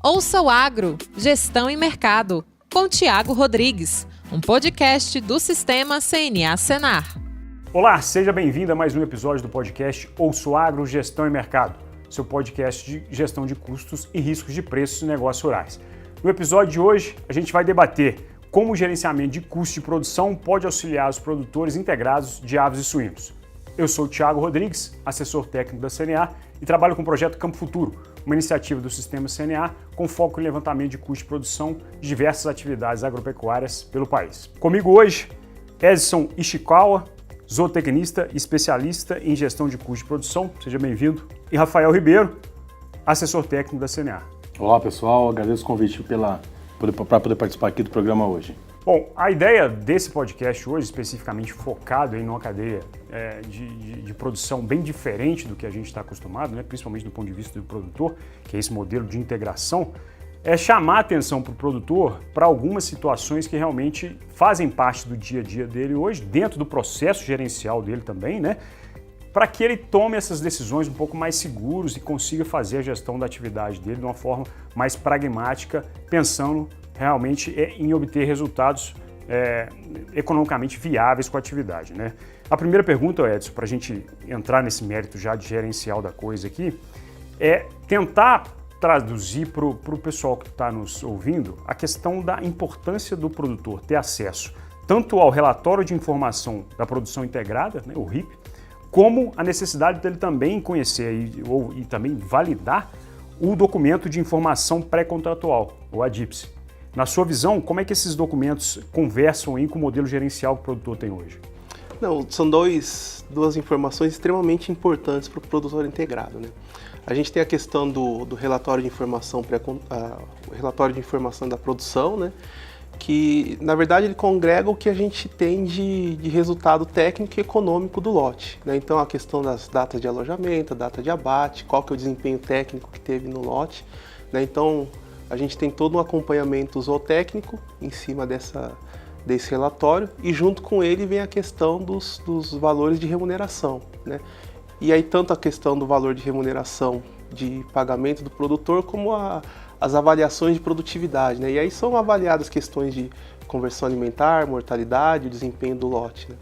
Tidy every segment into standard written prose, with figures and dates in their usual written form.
Ouça o Agro, Gestão e Mercado, com Tiago Rodrigues, um podcast do Sistema CNA Senar. Olá, seja bem-vindo a mais um episódio do podcast Ouça o Agro, Gestão e Mercado, seu podcast de gestão de custos e riscos de preços e negócios rurais. No episódio de hoje, a gente vai debater como o gerenciamento de custos de produção pode auxiliar os produtores integrados de aves e suínos. Eu sou o Tiago Rodrigues, assessor técnico da CNA e trabalho com o projeto Campo Futuro, uma iniciativa do Sistema CNA com foco em levantamento de custos de produção de diversas atividades agropecuárias pelo país. Comigo hoje, Edson Ishikawa, zootecnista e especialista em gestão de custos de produção, seja bem-vindo, e Rafael Ribeiro, assessor técnico da CNA. Olá pessoal, agradeço o convite para poder participar aqui do programa hoje. Bom, a ideia desse podcast hoje, especificamente focado em uma cadeia de produção bem diferente do que a gente está acostumado, né, principalmente do ponto de vista do produtor, que é esse modelo de integração, é chamar a atenção para o produtor para algumas situações que realmente fazem parte do dia a dia dele hoje, dentro do processo gerencial dele também, né, para que ele tome essas decisões um pouco mais seguros e consiga fazer a gestão da atividade dele de uma forma mais pragmática, pensando realmente em obter resultados economicamente viáveis com a atividade, né? A primeira pergunta, Edson, para a gente entrar nesse mérito já de gerencial da coisa aqui, é tentar traduzir para o pessoal que está nos ouvindo a questão da importância do produtor ter acesso tanto ao relatório de informação da produção integrada, né, o RIP, como a necessidade dele também conhecer e também validar o documento de informação pré-contratual, o ADIPS. Na sua visão, como é que esses documentos conversam aí com o modelo gerencial que o produtor tem hoje? Não, são duas informações extremamente importantes para o produtor integrado, né? A gente tem a questão do relatório de informação, o relatório de informação da produção, né? Que, na verdade, ele congrega o que a gente tem de resultado técnico e econômico do lote, né? Então, a questão das datas de alojamento, a data de abate, qual que é o desempenho técnico que teve no lote, né? Então, a gente tem todo um acompanhamento zootécnico em cima desse relatório e junto com ele vem a questão dos valores de remuneração, né? E aí tanto a questão do valor de remuneração de pagamento do produtor como as avaliações de produtividade, né? E aí são avaliadas questões de conversão alimentar, mortalidade, o desempenho do lote, né?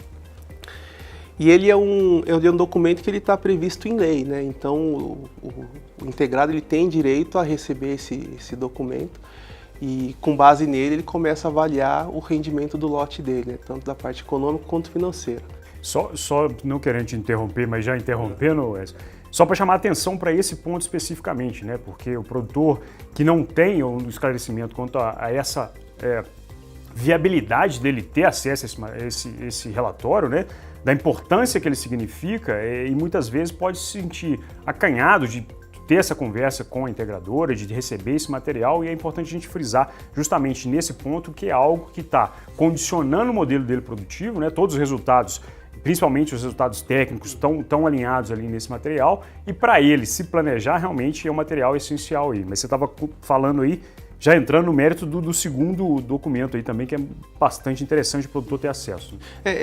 E ele é um documento que ele está previsto em lei, né? Então o integrado ele tem direito a receber esse documento e com base nele ele começa a avaliar o rendimento do lote dele, né? Tanto da parte econômica quanto financeira. Só não querendo te interromper, mas já interrompendo, só para chamar a atenção para esse ponto especificamente, né? Porque o produtor que não tem um esclarecimento quanto a essa viabilidade dele ter acesso a esse relatório, né? Da importância que ele significa e muitas vezes pode se sentir acanhado de ter essa conversa com a integradora, de receber esse material, e é importante a gente frisar justamente nesse ponto que é algo que está condicionando o modelo dele produtivo, né? Todos os resultados, principalmente os resultados técnicos, estão alinhados ali nesse material, e para ele se planejar realmente é um material essencial aí. Mas você estava falando aí, já entrando no mérito do segundo documento aí também, que é bastante interessante o produtor ter acesso.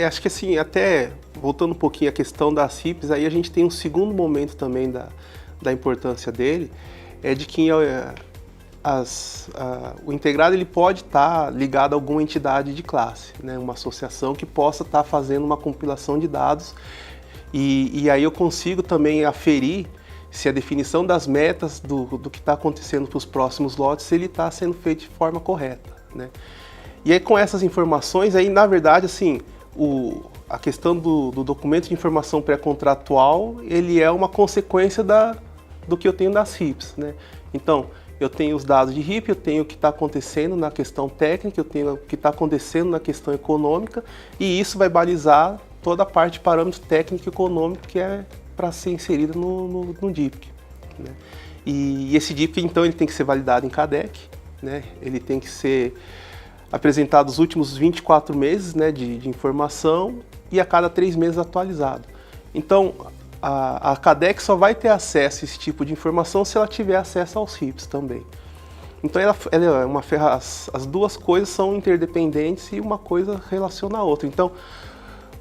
Acho que assim, até voltando um pouquinho à questão das RIPs, aí a gente tem um segundo momento também da importância dele, é de que o integrado ele pode estar ligado a alguma entidade de classe, né? Uma associação que possa estar fazendo uma compilação de dados e aí eu consigo também aferir se a definição das metas do que está acontecendo para os próximos lotes, se ele está sendo feito de forma correta, né? E aí com essas informações, aí na verdade assim, a questão do documento de informação pré-contratual, ele é uma consequência do que eu tenho das RIPs, né? Então, eu tenho os dados de RIP, eu tenho o que está acontecendo na questão técnica, eu tenho o que está acontecendo na questão econômica, e isso vai balizar toda a parte de parâmetro técnico e econômico que é para ser inserida no DIPC, né? E esse DIPC, então, ele tem que ser validado em CADEC, né? Ele tem que ser apresentado os últimos 24 meses, né, de informação e a cada 3 meses atualizado. Então, a CADEC só vai ter acesso a esse tipo de informação se ela tiver acesso aos RIPs também. Então, ela é uma as duas coisas são interdependentes e uma coisa relaciona a outra. Então,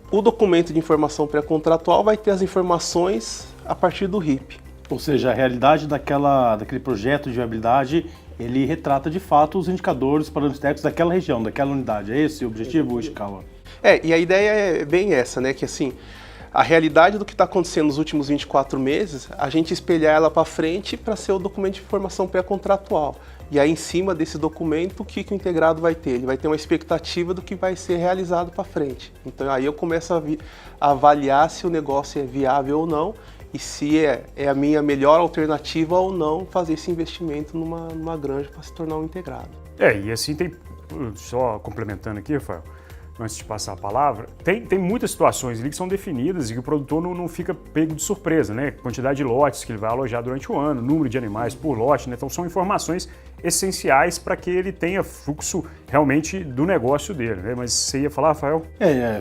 o documento de informação pré-contratual vai ter as informações a partir do RIP. Ou seja, a realidade daquele projeto de viabilidade, ele retrata de fato os indicadores parâmetros técnicos daquela região, daquela unidade. É esse o objetivo, Ishikawa? E a ideia é bem essa, né? Que assim, a realidade do que está acontecendo nos últimos 24 meses, a gente espelhar ela para frente para ser o documento de informação pré-contratual. E aí, em cima desse documento, o que o integrado vai ter? Ele vai ter uma expectativa do que vai ser realizado para frente. Então, aí eu começo a avaliar se o negócio é viável ou não e se é a minha melhor alternativa ou não fazer esse investimento numa granja para se tornar um integrado. E assim tem, só complementando aqui, Rafael, antes de passar a palavra, tem muitas situações ali que são definidas e que o produtor não fica pego de surpresa, né? Quantidade de lotes que ele vai alojar durante o ano, número de animais por lote, né? Então são informações essenciais para que ele tenha fluxo realmente do negócio dele, né? Mas você ia falar, Rafael?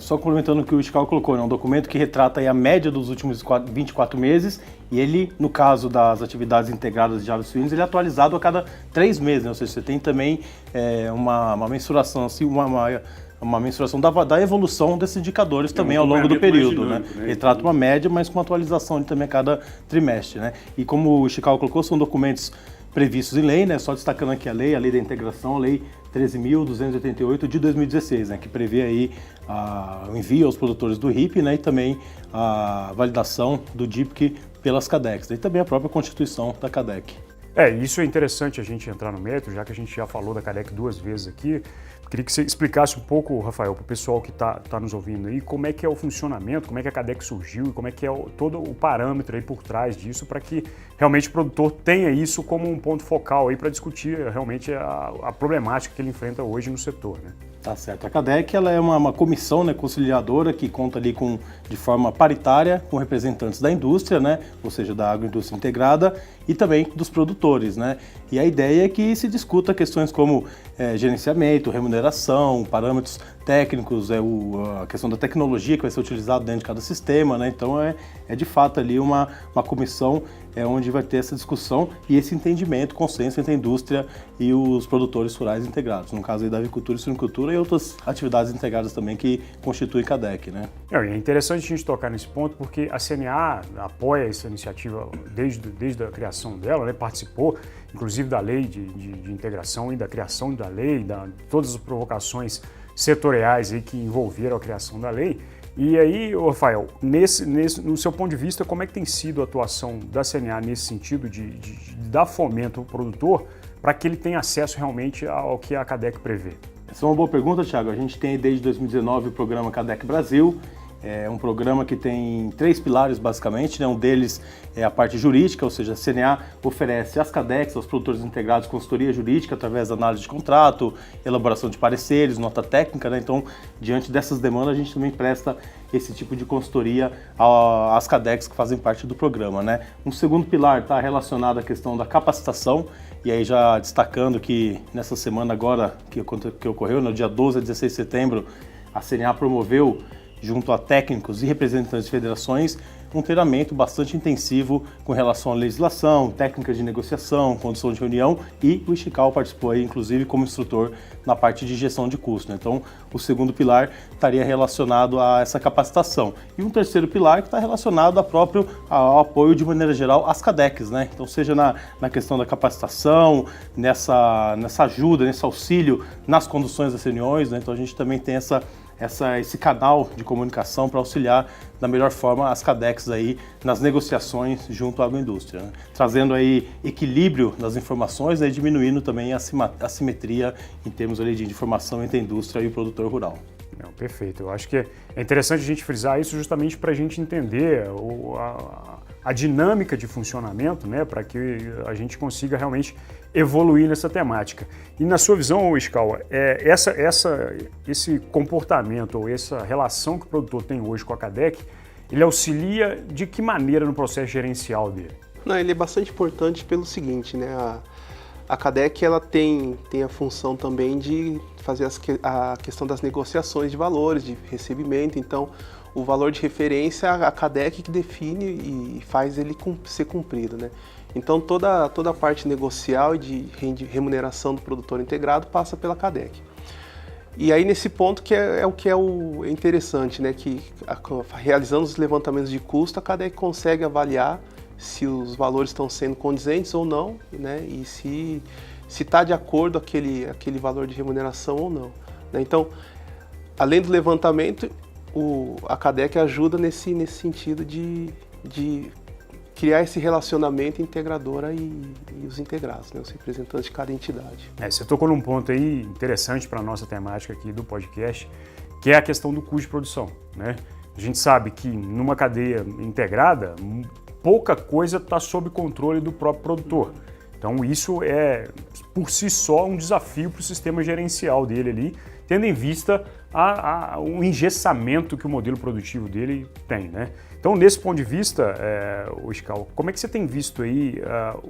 Só complementando o que o Ishikawa colocou, né? Um documento que retrata aí a média dos últimos 24 meses e ele, no caso das atividades integradas de aves suínas, ele é atualizado a cada 3 meses, né? Ou seja, você tem também uma mensuração, assim, uma mensuração da evolução desses indicadores também ao longo do período, né? Ele trata uma média, mas com uma atualização também a cada trimestre, né? E como o Ishikawa colocou, são documentos previstos em lei, né? Só destacando aqui a lei da integração, a lei 13.288 de 2016, né? Que prevê aí o envio aos produtores do RIP, né? E também a validação do DIPC pelas CADECs, né? E também a própria constituição da CADEC. Isso é interessante a gente entrar no mérito, já que a gente já falou da CADEC 2 vezes aqui. Queria que você explicasse um pouco, Rafael, para o pessoal que está nos ouvindo aí, como é que é o funcionamento, como é que a CADEC surgiu e como é que é todo o parâmetro aí por trás disso para que realmente o produtor tenha isso como um ponto focal aí para discutir realmente a problemática que ele enfrenta hoje no setor, né? Tá certo. A CADEC ela é uma comissão, né, conciliadora que conta ali de forma paritária com representantes da indústria, né, ou seja, da agroindústria integrada e também dos produtores, né? E a ideia é que se discuta questões como gerenciamento, remuneração, parâmetros técnicos, a questão da tecnologia que vai ser utilizada dentro de cada sistema, né? Então é de fato ali uma comissão onde vai ter essa discussão e esse entendimento, consenso entre a indústria e os produtores rurais integrados, no caso aí da avicultura e suinocultura e outras atividades integradas também que constituem CADEC, né? É interessante a gente tocar nesse ponto porque a CNA apoia essa iniciativa desde a criação dela, né? Participou inclusive da lei de integração e da criação da lei, todas as provocações setoriais aí que envolveram a criação da lei. E aí, Rafael, no seu ponto de vista, como é que tem sido a atuação da CNA nesse sentido de dar fomento ao produtor para que ele tenha acesso realmente ao que a CADEC prevê? Essa é uma boa pergunta, Thiago. A gente tem desde 2019 o programa CADEC Brasil. É um programa que tem 3 pilares, basicamente, né? Um deles é a parte jurídica, ou seja, a CNA oferece às CADECs, aos produtores integrados, consultoria jurídica através da análise de contrato, elaboração de pareceres, nota técnica, né? Então, diante dessas demandas, a gente também presta esse tipo de consultoria às CADECs que fazem parte do programa, né? Um segundo pilar está relacionado à questão da capacitação, e aí já destacando que nessa semana agora, que ocorreu, no dia 12 a 16 de setembro, a CNA promoveu junto a técnicos e representantes de federações, um treinamento bastante intensivo com relação à legislação, técnicas de negociação, condução de reunião e o Ishikawa participou aí, inclusive, como instrutor na parte de gestão de custo, né? Então, o segundo pilar estaria relacionado a essa capacitação. E um terceiro pilar que está relacionado ao apoio, de maneira geral, às CADECs, né? Então, seja na questão da capacitação, nessa ajuda, nesse auxílio nas conduções das reuniões, né? Então, a gente também tem esse canal de comunicação para auxiliar da melhor forma as CADECs aí nas negociações junto à agroindústria, né? Trazendo aí equilíbrio das informações e diminuindo também a assimetria em termos ali de informação entre a indústria e o produtor rural. Não, perfeito. Eu acho que é interessante a gente frisar isso justamente para a gente entender a dinâmica de funcionamento, né, para que a gente consiga realmente evoluir nessa temática. E na sua visão, Ishikawa, esse comportamento ou essa relação que o produtor tem hoje com a CADEC, ele auxilia de que maneira no processo gerencial dele? Não, ele é bastante importante pelo seguinte, né? A CADEC ela tem a função também de fazer a questão das negociações de valores, de recebimento. Então, o valor de referência a CADEC que define e faz ele ser cumprido, né? Então, toda a parte negocial e de remuneração do produtor integrado passa pela CADEC. E aí, nesse ponto que é o interessante, né? Que realizando os levantamentos de custo, a CADEC consegue avaliar se os valores estão sendo condizentes ou não, né? E se está de acordo aquele valor de remuneração ou não, né? Então, além do levantamento, a CADEC ajuda nesse sentido de criar esse relacionamento integradora e os integrados, né, os representantes de cada entidade. Você tocou num ponto aí interessante para a nossa temática aqui do podcast, que é a questão do custo de produção, né? A gente sabe que numa cadeia integrada, pouca coisa está sob controle do próprio produtor. Então isso é, por si só, um desafio para o sistema gerencial dele ali, tendo em vista o engessamento que o modelo produtivo dele tem, né? Então, nesse ponto de vista, Iscal, como é que você tem visto aí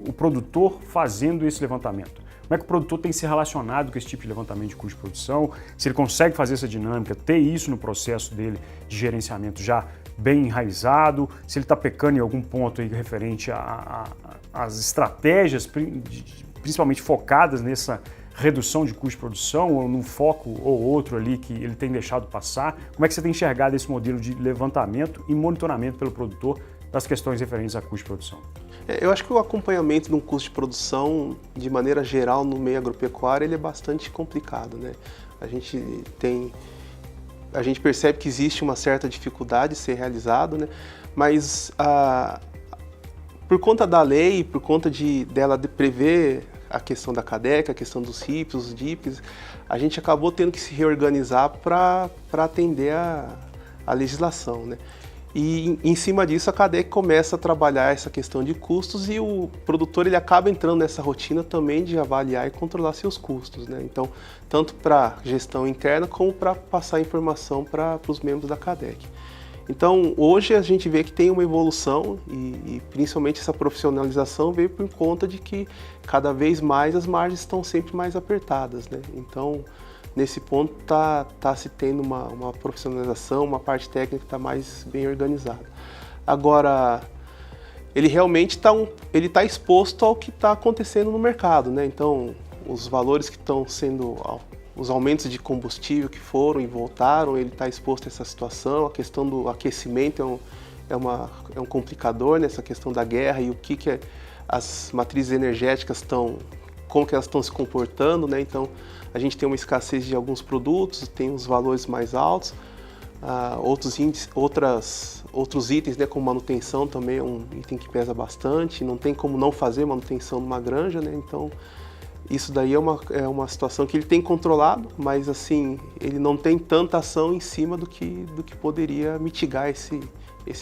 o produtor fazendo esse levantamento? Como é que o produtor tem se relacionado com esse tipo de levantamento de custo de produção? Se ele consegue fazer essa dinâmica, ter isso no processo dele de gerenciamento já bem enraizado, se ele está pecando em algum ponto aí referente às estratégias, principalmente focadas nessa redução de custo de produção, ou num foco ou outro ali que ele tem deixado passar? Como é que você tem enxergado esse modelo de levantamento e monitoramento pelo produtor das questões referentes a custo de produção? Eu acho que o acompanhamento de um custo de produção, de maneira geral, no meio agropecuário, ele é bastante complicado, né? A gente percebe que existe uma certa dificuldade de ser realizado, né? Mas por conta da lei, por conta dela prever a questão da CADEC, a questão dos RIPs, os DIPs, a gente acabou tendo que se reorganizar para atender a legislação, né? E em cima disso a CADEC começa a trabalhar essa questão de custos e o produtor ele acaba entrando nessa rotina também de avaliar e controlar seus custos, né? Então, tanto para gestão interna como para passar informação para os membros da CADEC. Então, hoje a gente vê que tem uma evolução e principalmente essa profissionalização veio por conta de que cada vez mais as margens estão sempre mais apertadas, né? Então, nesse ponto tá se tendo uma profissionalização, uma parte técnica está mais bem organizada. Agora, ele realmente está exposto ao que está acontecendo no mercado, né? Então, os valores que estão sendo... Os aumentos de combustível que foram e voltaram, ele está exposto a essa situação. A questão do aquecimento é um complicador nessa questão da guerra e o que as matrizes energéticas como que elas estão se comportando, né? Então, a gente tem uma escassez de alguns produtos, tem os valores mais altos, outros itens, né, como manutenção também é um item que pesa bastante, não tem como não fazer manutenção numa granja, né? Então, isso daí é uma situação que ele tem controlado, mas assim, ele não tem tanta ação em cima do que poderia mitigar esse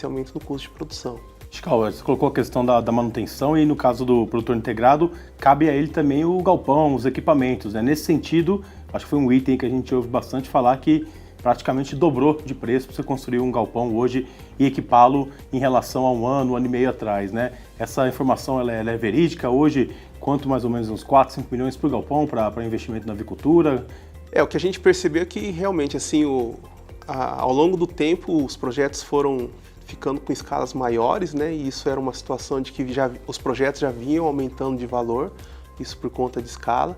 aumento no custo de produção. Iscal, você colocou a questão da manutenção e no caso do produtor integrado, cabe a ele também o galpão, os equipamentos, né? Nesse sentido, acho que foi um item que a gente ouve bastante falar que praticamente dobrou de preço para você construir um galpão hoje e equipá-lo em relação a um ano e meio atrás, né? Essa informação ela é verídica hoje? Quanto mais ou menos uns 4, 5 milhões por galpão para investimento na avicultura? O que a gente percebeu é que realmente assim, ao longo do tempo os projetos foram ficando com escalas maiores, né? E isso era uma situação de que os projetos já vinham aumentando de valor, isso por conta de escala.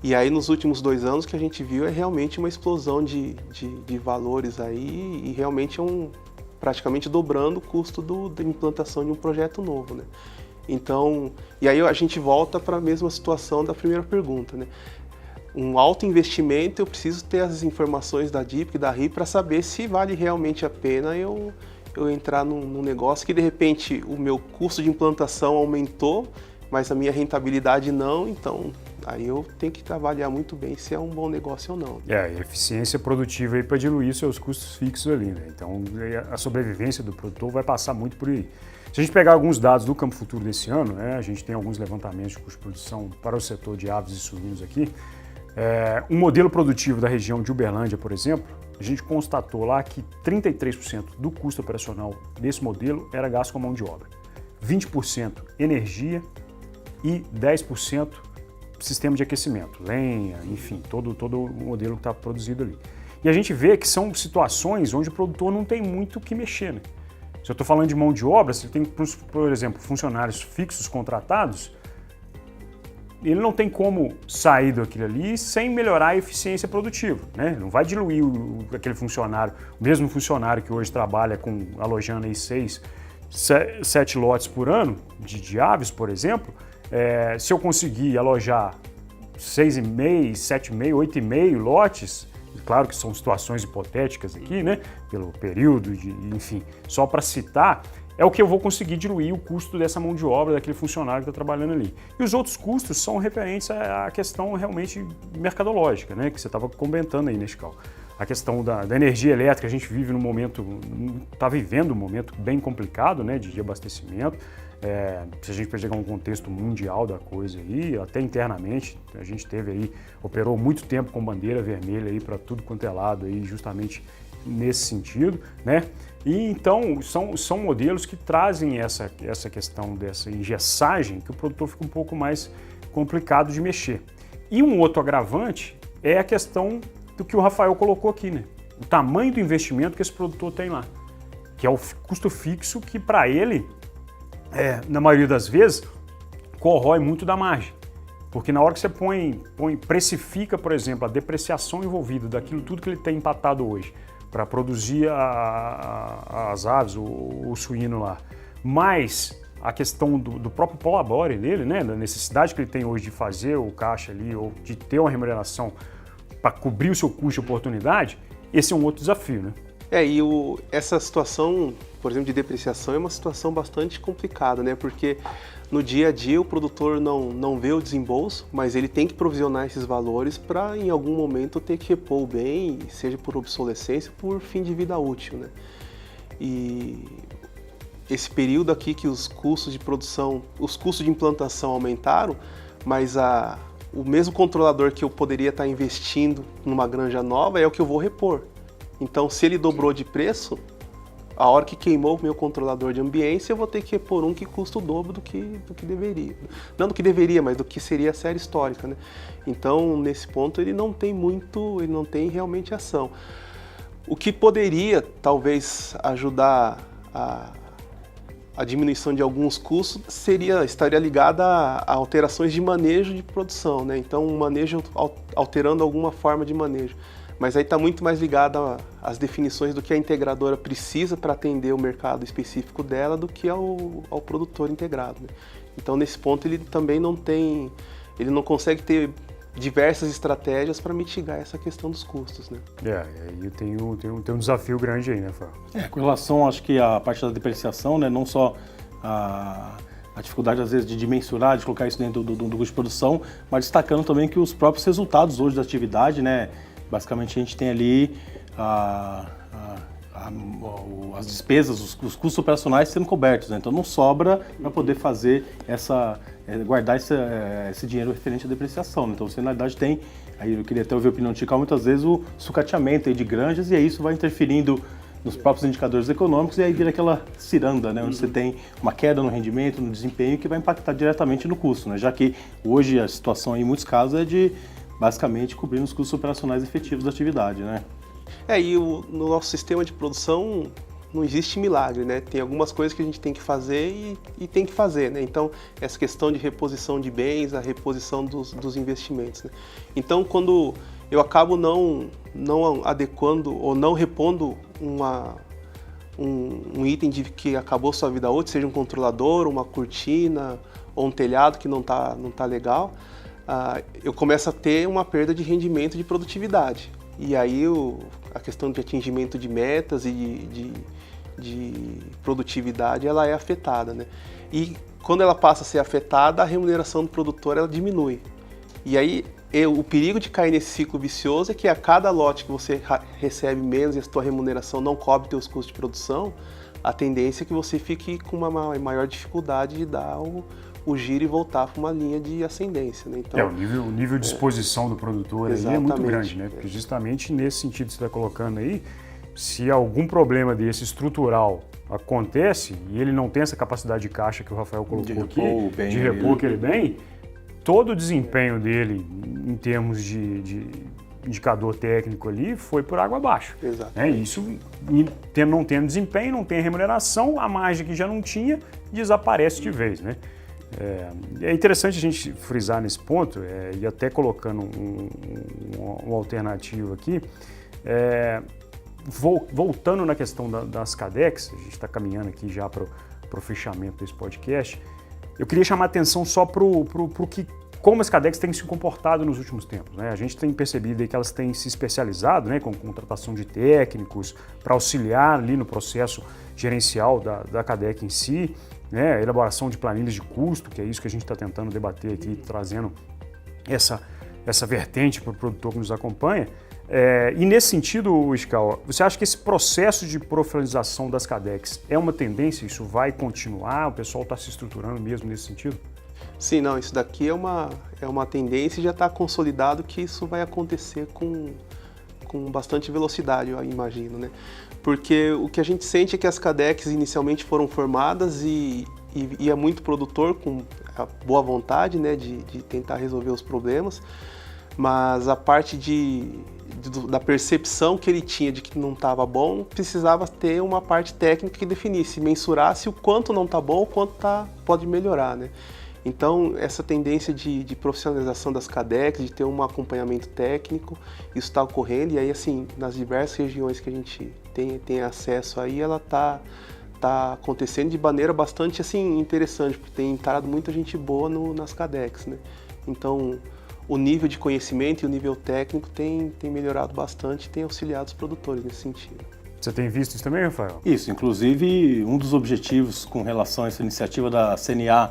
E aí nos últimos 2 anos que a gente viu é realmente uma explosão de valores aí e realmente praticamente dobrando o custo da implantação de um projeto novo, né? Então, e aí a gente volta para a mesma situação da primeira pergunta, né? Um alto investimento, eu preciso ter as informações da DIP e da RIP para saber se vale realmente a pena eu entrar num negócio que de repente o meu custo de implantação aumentou, mas a minha rentabilidade não, então aí eu tenho que avaliar muito bem se é um bom negócio ou não. A eficiência produtiva aí para diluir seus custos fixos ali, né? Então a sobrevivência do produtor vai passar muito por aí. Se a gente pegar alguns dados do Campo Futuro desse ano, né, a gente tem alguns levantamentos de custo de produção para o setor de aves e suínos aqui. Um modelo produtivo da região de Uberlândia, por exemplo, a gente constatou lá que 33% do custo operacional desse modelo era gasto com mão de obra, 20% energia e 10% sistema de aquecimento, lenha, enfim, todo o modelo que está produzido ali. E a gente vê que são situações onde o produtor não tem muito o que mexer, né? Se eu estou falando de mão de obra, se tem, por exemplo, funcionários fixos contratados, ele não tem como sair daquilo ali sem melhorar a eficiência produtiva, né? Não vai diluir aquele funcionário, o mesmo funcionário que hoje trabalha alojando aí 6 7 lotes por ano de aves, por exemplo, se eu conseguir alojar 6,5, 7,5, 8,5 lotes, claro que são situações hipotéticas aqui, né, pelo período, enfim, só para citar, é o que eu vou conseguir diluir o custo dessa mão de obra, daquele funcionário que está trabalhando ali. E os outros custos são referentes à questão realmente mercadológica, né, que você estava comentando aí, Nescau. A questão da energia elétrica, a gente vive num momento, está vivendo um momento bem complicado, né, de abastecimento. Se a gente pegar um contexto mundial da coisa aí, até internamente, a gente operou muito tempo com bandeira vermelha aí para tudo quanto é lado aí, justamente nesse sentido, né? E então são modelos que trazem essa questão dessa engessagem que o produtor fica um pouco mais complicado de mexer. E um outro agravante é a questão do que o Rafael colocou aqui, né? O tamanho do investimento que esse produtor tem lá, que é o custo fixo que para ele, na maioria das vezes, corrói muito da margem. Porque na hora que você precifica, por exemplo, a depreciação envolvida daquilo tudo que ele tem empatado hoje para produzir as aves, o suíno lá, mais a questão do próprio prolabore dele, né, da necessidade que ele tem hoje de fazer o caixa ali ou de ter uma remuneração para cobrir o seu custo de oportunidade, esse é um outro desafio, né? Essa situação, por exemplo, de depreciação é uma situação bastante complicada, né? Porque no dia a dia o produtor não vê o desembolso, mas ele tem que provisionar esses valores para em algum momento ter que repor o bem, seja por obsolescência, por fim de vida útil, né? E esse período aqui que os custos de produção, os custos de implantação aumentaram, mas o mesmo controlador que eu poderia estar investindo numa granja nova é o que eu vou repor. Então, se ele dobrou de preço, a hora que queimou o meu controlador de ambiência, eu vou ter que repor um que custa o dobro do que deveria. Não do que deveria, mas do que seria a série histórica, né? Então, nesse ponto, ele não tem realmente ação. O que poderia, talvez, ajudar a diminuição de alguns custos estaria ligada a alterações de manejo de produção, né? Então, um manejo alterando alguma forma de manejo. Mas aí está muito mais ligado às definições do que a integradora precisa para atender o mercado específico dela do que ao produtor integrado, né? Então, nesse ponto, ele também ele não consegue ter diversas estratégias para mitigar essa questão dos custos, né? Aí tem um desafio grande aí, né, Fábio? Com relação, acho que a parte da depreciação, né, não só a dificuldade, às vezes, de mensurar, de colocar isso dentro do custo de produção, mas destacando também que os próprios resultados hoje da atividade, né, basicamente a gente tem ali as despesas, os custos operacionais sendo cobertos, né? Então não sobra para poder fazer guardar esse dinheiro referente à depreciação, né? Então você na verdade tem, aí eu queria até ouvir a opinião de Chical, muitas vezes o sucateamento aí de granjas e aí isso vai interferindo nos próprios indicadores econômicos e aí vira aquela ciranda, né? Onde você tem uma queda no rendimento, no desempenho que vai impactar diretamente no custo, né? Já que hoje a situação aí, em muitos casos é de basicamente cobrindo os custos operacionais efetivos da atividade, né? No nosso sistema de produção não existe milagre, né? Tem algumas coisas que a gente tem que fazer e tem que fazer, né? Então, essa questão de reposição de bens, a reposição dos investimentos, né? Então, quando eu acabo não adequando ou não repondo um item que acabou sua vida útil, seja um controlador, uma cortina ou um telhado que não tá legal, eu começo a ter uma perda de rendimento e de produtividade. E aí a questão de atingimento de metas e de produtividade ela é afetada, né? E quando ela passa a ser afetada, a remuneração do produtor ela diminui. E aí o perigo de cair nesse ciclo vicioso é que a cada lote que você recebe menos e a sua remuneração não cobre seus custos de produção, a tendência é que você fique com uma maior dificuldade de dar o giro e voltar para uma linha de ascendência, né? Então, o nível de exposição do produtor aí é muito grande, né? Porque justamente nesse sentido que você está colocando aí, se algum problema desse estrutural acontece e ele não tem essa capacidade de caixa que o Rafael colocou aqui, de repor aquele bem, todo o desempenho dele em termos de indicador técnico ali foi por água abaixo. Exato. Isso não tendo desempenho, não tem remuneração, a margem que já não tinha desaparece de vez, né? É interessante a gente frisar nesse ponto, e até colocando uma alternativa aqui, voltando na questão das CADECs, a gente está caminhando aqui já para o fechamento desse podcast, eu queria chamar a atenção só para como as CADECs têm se comportado nos últimos tempos, né? A gente tem percebido aí que elas têm se especializado, né, com contratação de técnicos para auxiliar ali no processo gerencial da CADEC em si, né, elaboração de planilhas de custo, que é isso que a gente está tentando debater aqui, trazendo essa vertente para o produtor que nos acompanha. E nesse sentido, Iscal, você acha que esse processo de profissionalização das CADECs é uma tendência? Isso vai continuar? O pessoal está se estruturando mesmo nesse sentido? Sim, não, isso daqui é uma tendência e já está consolidado que isso vai acontecer com bastante velocidade, eu imagino, né? Porque o que a gente sente é que as CADECs inicialmente foram formadas e é muito produtor com a boa vontade, né, de tentar resolver os problemas, mas a parte da percepção que ele tinha de que não estava bom, precisava ter uma parte técnica que definisse, mensurasse o quanto não está bom, o quanto pode melhorar, né? Então, essa tendência de profissionalização das CADECs, de ter um acompanhamento técnico, isso está ocorrendo, e aí, assim, nas diversas regiões que a gente tem acesso aí, ela está acontecendo de maneira bastante, assim, interessante, porque tem entrado muita gente boa nas CADECs, né? Então, o nível de conhecimento e o nível técnico tem melhorado bastante e tem auxiliado os produtores nesse sentido. Você tem visto isso também, Rafael? Isso, inclusive, um dos objetivos com relação a essa iniciativa da CNA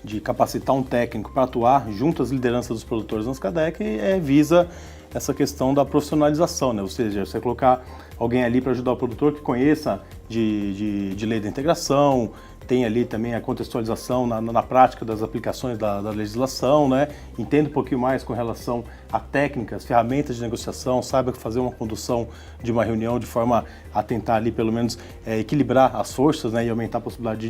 de capacitar um técnico para atuar junto às lideranças dos produtores nas CADEC visa essa questão da profissionalização, né? Ou seja, você colocar alguém ali para ajudar o produtor que conheça de lei da integração, tem ali também a contextualização na prática das aplicações da legislação, né? Entenda um pouquinho mais com relação a técnicas, ferramentas de negociação, saiba fazer uma condução de uma reunião de forma a tentar ali pelo menos equilibrar as forças, né? E aumentar a possibilidade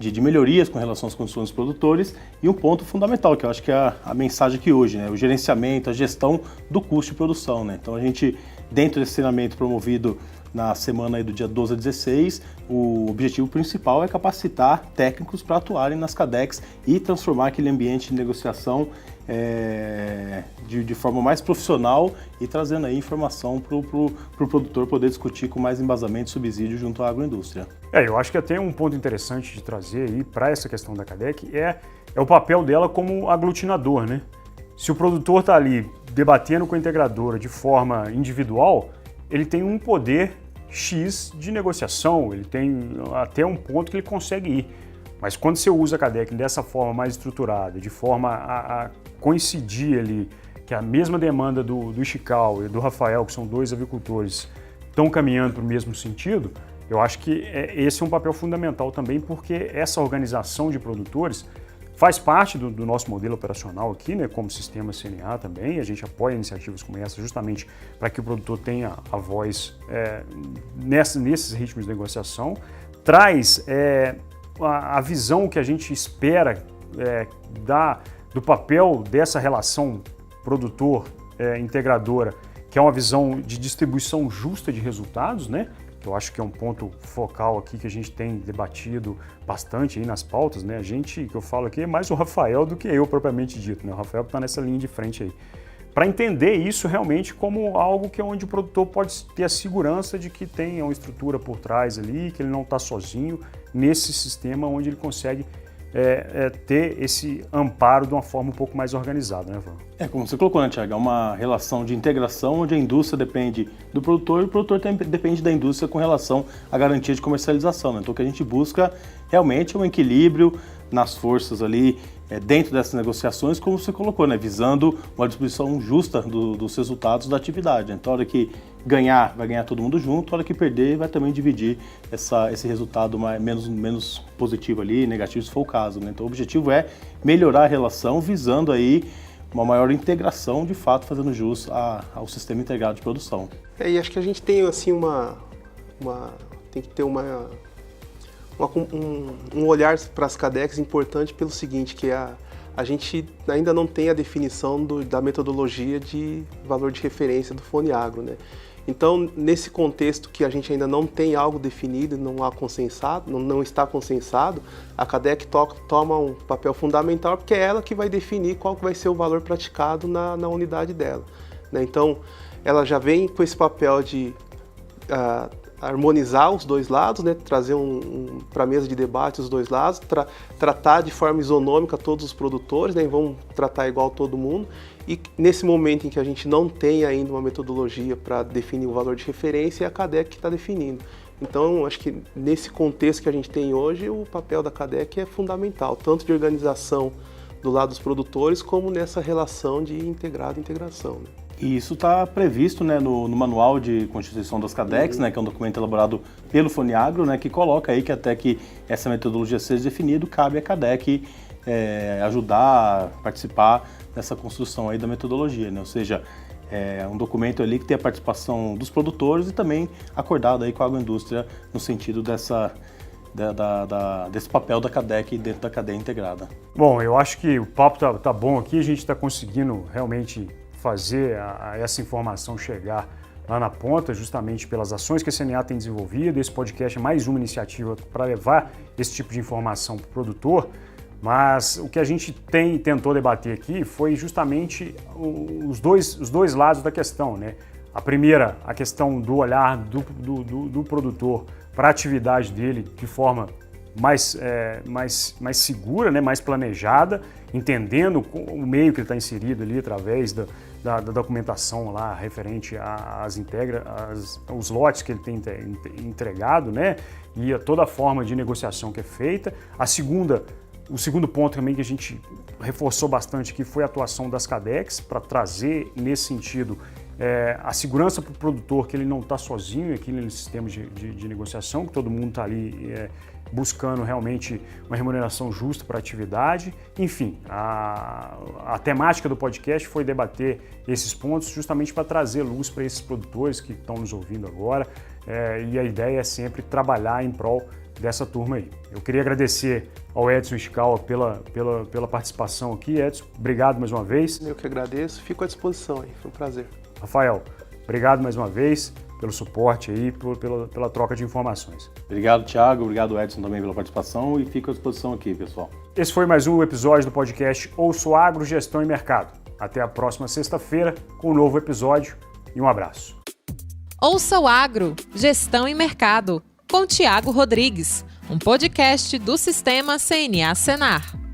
de melhorias com relação às condições dos produtores. E um ponto fundamental, que eu acho que é a mensagem aqui hoje, né? O gerenciamento, a gestão do custo de produção, né? Então a gente, dentro desse treinamento promovido na semana aí do dia 12 a 16, o objetivo principal é capacitar técnicos para atuarem nas CADECs e transformar aquele ambiente de negociação de forma mais profissional e trazendo aí informação para o produtor poder discutir com mais embasamento e subsídio junto à agroindústria. Eu acho que até um ponto interessante de trazer aí para essa questão da CADEC é o papel dela como aglutinador, né? Se o produtor está ali debatendo com a integradora de forma individual, ele tem um poder X de negociação, ele tem até um ponto que ele consegue ir. Mas quando você usa a CADEC dessa forma mais estruturada, de forma a coincidir ali, que a mesma demanda do Iscal e do Rafael, que são dois avicultores, estão caminhando para o mesmo sentido, eu acho que esse é um papel fundamental também, porque essa organização de produtores faz parte do nosso modelo operacional aqui, né, como sistema CNA também. A gente apoia iniciativas como essa justamente para que o produtor tenha a voz nesses ritmos de negociação. Traz a visão que a gente espera do papel dessa relação produtor-integradora, que é uma visão de distribuição justa de resultados, né? Eu acho que é um ponto focal aqui que a gente tem debatido bastante aí nas pautas, né? A gente, que eu falo aqui, é mais o Rafael do que eu propriamente dito, né? O Rafael está nessa linha de frente aí. Para entender isso realmente como algo que é onde o produtor pode ter a segurança de que tem uma estrutura por trás ali, que ele não está sozinho nesse sistema onde ele consegue ter esse amparo de uma forma um pouco mais organizada, né, Rafael? Como você colocou, né, Thiago? É uma relação de integração onde a indústria depende do produtor e o produtor depende da indústria com relação à garantia de comercialização, né? Então o que a gente busca realmente é um equilíbrio nas forças ali dentro dessas negociações, como você colocou, né? Visando uma distribuição justa dos resultados da atividade. Então a hora que ganhar, vai ganhar todo mundo junto, a hora que perder, vai também dividir esse resultado menos positivo ali, negativo se for o caso, né? Então o objetivo é melhorar a relação, visando aí uma maior integração, de fato, fazendo jus ao sistema integrado de produção. E acho que a gente tem, assim, tem que ter um olhar para as CADECs importante pelo seguinte, que a gente ainda não tem a definição da metodologia de valor de referência do FONEAGRO, né? Então, nesse contexto que a gente ainda não tem algo definido, não há consensado, não está consensado, a CADEC toma um papel fundamental, porque é ela que vai definir qual que vai ser o valor praticado na unidade dela, né? Então, ela já vem com esse papel de harmonizar os dois lados, né? Trazer para a mesa de debate os dois lados, tratar de forma isonômica todos os produtores, né? E vamos tratar igual todo mundo. E nesse momento em que a gente não tem ainda uma metodologia para definir o valor de referência, é a CADEC que está definindo. Então, acho que nesse contexto que a gente tem hoje, o papel da CADEC é fundamental, tanto de organização do lado dos produtores, como nessa relação de integrado e integração, né? E isso está previsto, né, no Manual de Constituição das CADECs, né, que é um documento elaborado pelo FONIAGRO, né, que coloca aí que até que essa metodologia seja definida, cabe à CADEC ajudar, participar dessa construção aí da metodologia, né? Ou seja, é um documento ali que tem a participação dos produtores e também acordado aí com a agroindústria no sentido desse papel da CADEC dentro da cadeia integrada. Bom, eu acho que o papo tá bom aqui, a gente está conseguindo realmente fazer essa informação chegar lá na ponta, justamente pelas ações que a CNA tem desenvolvido. Esse podcast é mais uma iniciativa para levar esse tipo de informação para o produtor, mas o que a gente tentou debater aqui foi justamente os dois lados da questão, né? A primeira, a questão do olhar do produtor para a atividade dele de forma mais segura, né? Mais planejada, entendendo o meio que ele está inserido ali através da documentação lá referente aos lotes que ele tem entregado, né? E a toda a forma de negociação que é feita. O segundo ponto também que a gente reforçou bastante aqui foi a atuação das CADECs para trazer, nesse sentido, a segurança para o produtor, que ele não está sozinho aqui nesse sistema de negociação, que todo mundo está ali buscando realmente uma remuneração justa para a atividade. Enfim, a temática do podcast foi debater esses pontos justamente para trazer luz para esses produtores que estão nos ouvindo agora, e a ideia é sempre trabalhar em prol dessa turma aí. Eu queria agradecer ao Edson Ishikawa pela participação aqui. Edson, obrigado mais uma vez. Eu que agradeço, fico à disposição aí, foi um prazer. Rafael, obrigado mais uma vez pelo suporte aí, pela troca de informações. Obrigado, Thiago, obrigado, Edson, também pela participação, e fico à disposição aqui, pessoal. Esse foi mais um episódio do podcast Ouça o Agro, Gestão e Mercado. Até a próxima sexta-feira com um novo episódio e um abraço. Ouça o Agro, Gestão e Mercado, com Thiago Rodrigues, um podcast do Sistema CNA Senar.